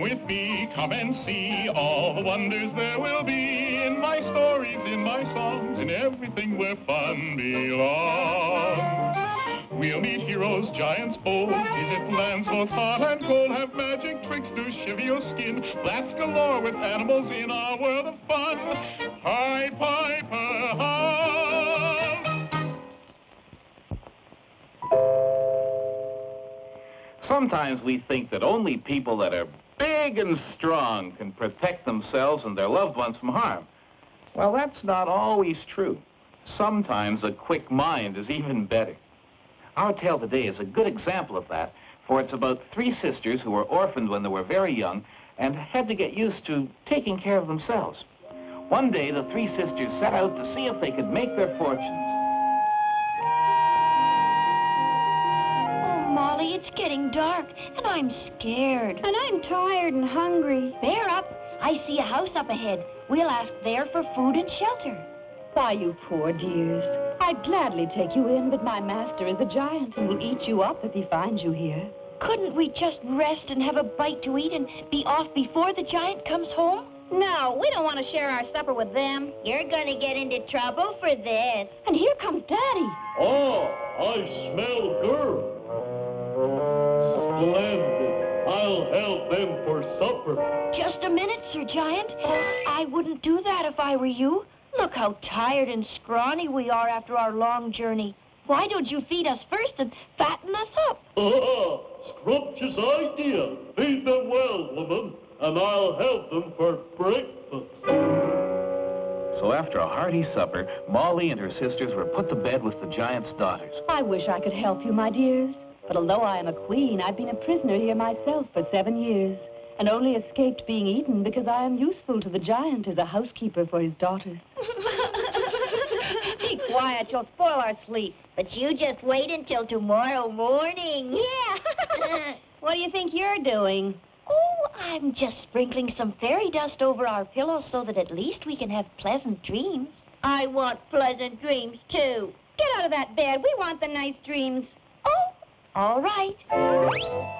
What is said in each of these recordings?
with me, come and see all the wonders there will be in my stories, in my songs, in everything where fun belongs. We'll meet heroes, giants bold, visit lands both hot and cold, have magic tricks to shiver your skin, blats galore with animals in our world of fun. Pied Piper, Sometimes we think that only people that are big and strong can protect themselves and their loved ones from harm. Well, that's not always true. Sometimes a quick mind is even better. Our tale today is a good example of that, for it's about three sisters who were orphaned when they were very young and had to get used to taking care of themselves. One day, the three sisters set out to see if they could make their fortunes. Molly, it's getting dark, and I'm scared. And I'm tired and hungry. Bear up. I see a house up ahead. We'll ask there for food and shelter. Why, you poor dears. I'd gladly take you in, but my master is a giant and will eat you up if he finds you here. Couldn't we just rest and have a bite to eat and be off before the giant comes home? No, we don't want to share our supper with them. You're going to get into trouble for this. And here comes Daddy. Oh, I smell good. Splendid. I'll help them for supper. Just a minute, Sir Giant. I wouldn't do that if I were you. Look how tired and scrawny we are after our long journey. Why don't you feed us first and fatten us up? Ah, scrumptious idea. Feed them well, woman, and I'll help them for breakfast. So after a hearty supper, Molly and her sisters were put to bed with the giant's daughters. I wish I could help you, my dears. But although I am a queen, I've been a prisoner here myself for 7 years, and only escaped being eaten because I am useful to the giant as a housekeeper for his daughters. Be quiet, you'll spoil our sleep. But you just wait until tomorrow morning. Yeah. What do you think you're doing? Oh, I'm just sprinkling some fairy dust over our pillows so that at least we can have pleasant dreams. I want pleasant dreams, too. Get out of that bed. We want the nice dreams. Oh, all right.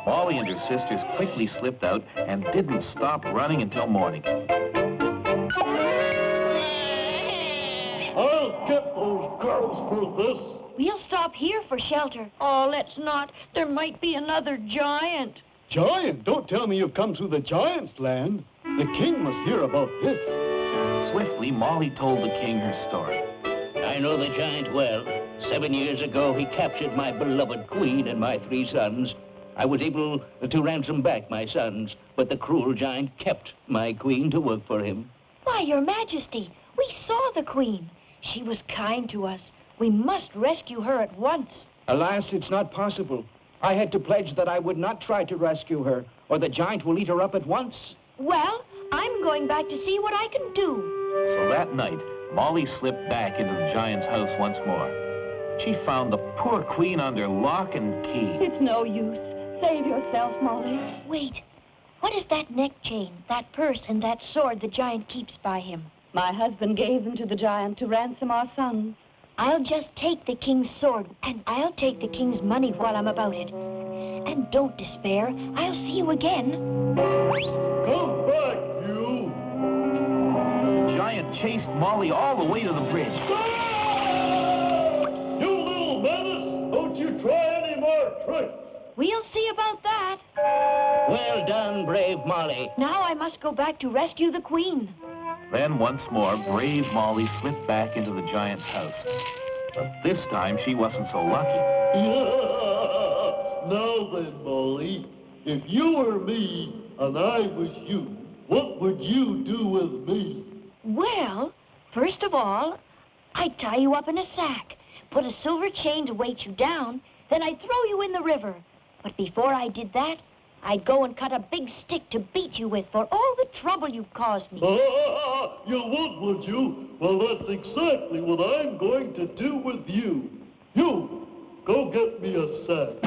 Molly and her sisters quickly slipped out and didn't stop running until morning. I'll get those girls for this. We'll stop here for shelter. Oh, let's not. There might be another giant. Giant? Don't tell me you've come through the giant's land. The king must hear about this. Swiftly, Molly told the king her story. I know the giant well. 7 years ago, he captured my beloved queen and my 3 sons. I was able to ransom back my sons, but the cruel giant kept my queen to work for him. Why, Your Majesty, we saw the queen. She was kind to us. We must rescue her at once. Alas, it's not possible. I had to pledge that I would not try to rescue her, or the giant will eat her up at once. Well, I'm going back to see what I can do. So that night, Molly slipped back into the giant's house once more. She found the poor queen under lock and key. It's no use. Save yourself, Molly. Wait. What is that neck chain, that purse, and that sword the giant keeps by him? My husband gave them to the giant to ransom our sons. I'll just take the king's sword, and I'll take the king's money while I'm about it. And don't despair. I'll see you again. Come back, you. The giant chased Molly all the way to the bridge. You little menace! Don't you try any more tricks! We'll see about that. Well done, brave Molly. Now I must go back to rescue the queen. Then once more, brave Molly slipped back into the giant's house. But this time, she wasn't so lucky. Yeah. Now then, Molly, if you were me and I was you, what would you do with me? Well, first of all, I'd tie you up in a sack, put a silver chain to weight you down, then I'd throw you in the river. But before I did that, I'd go and cut a big stick to beat you with for all the trouble you've caused me. You would you? Well, that's exactly what I'm going to do with you. You, go get me a sack.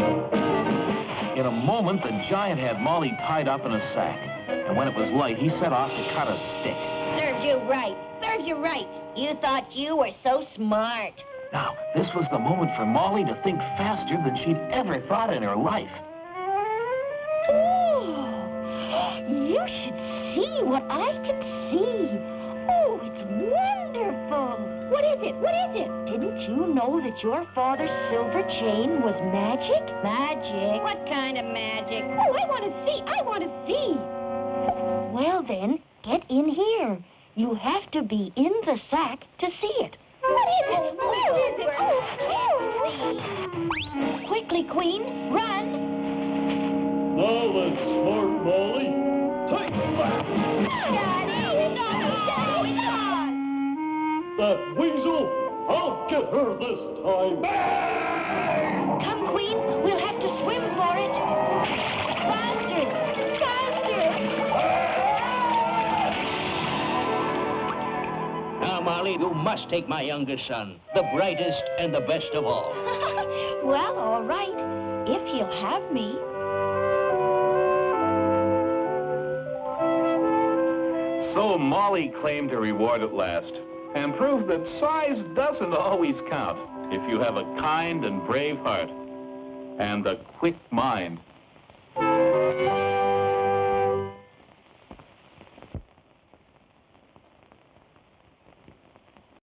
In a moment, the giant had Molly tied up in a sack. And when it was light, he set off to cut a stick. Serves you right. Serves you right. You thought you were so smart. Now, this was the moment for Molly to think faster than she'd ever thought in her life. Oh, You should see what I can see. Oh, it's wonderful. What is it? What is it? Didn't you know that your father's silver chain was magic? Magic? What kind of magic? Oh, I want to see. I want to see. Well, then, get in here. You have to be in the sack to see it. What is it? Where is it? Oh, quickly, Queen, run. Now then, smart Molly. Take that! Daddy, That weasel, I'll get her this time. Come, Queen, we'll have to swim for it. Faster, faster. Now, Molly, you must take my youngest son, the brightest and the best of all. Well, all right, if he'll have me. So Molly claimed her reward at last and proved that size doesn't always count if you have a kind and brave heart and a quick mind.